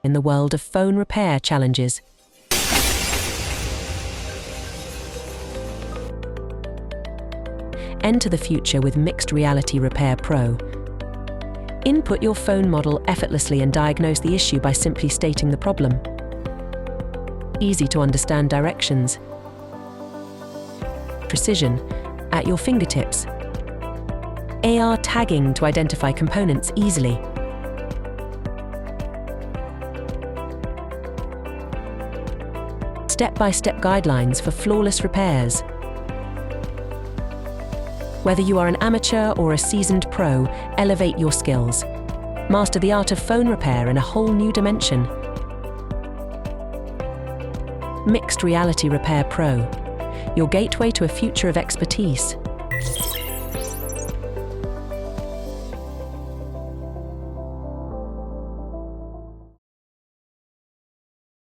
in the world of phone repair challenges. Enter the future with Mixed Reality Repair Pro. Input your phone model effortlessly and diagnose the issue by simply stating the problem. Easy to understand directions. Precision at your fingertips. AR tagging to identify components easily. Step-by-step guidelines for flawless repairs. Whether you are an amateur or a seasoned pro, elevate your skills. Master the art of phone repair in a whole new dimension. Mixed Reality Repair Pro, your gateway to a future of expertise.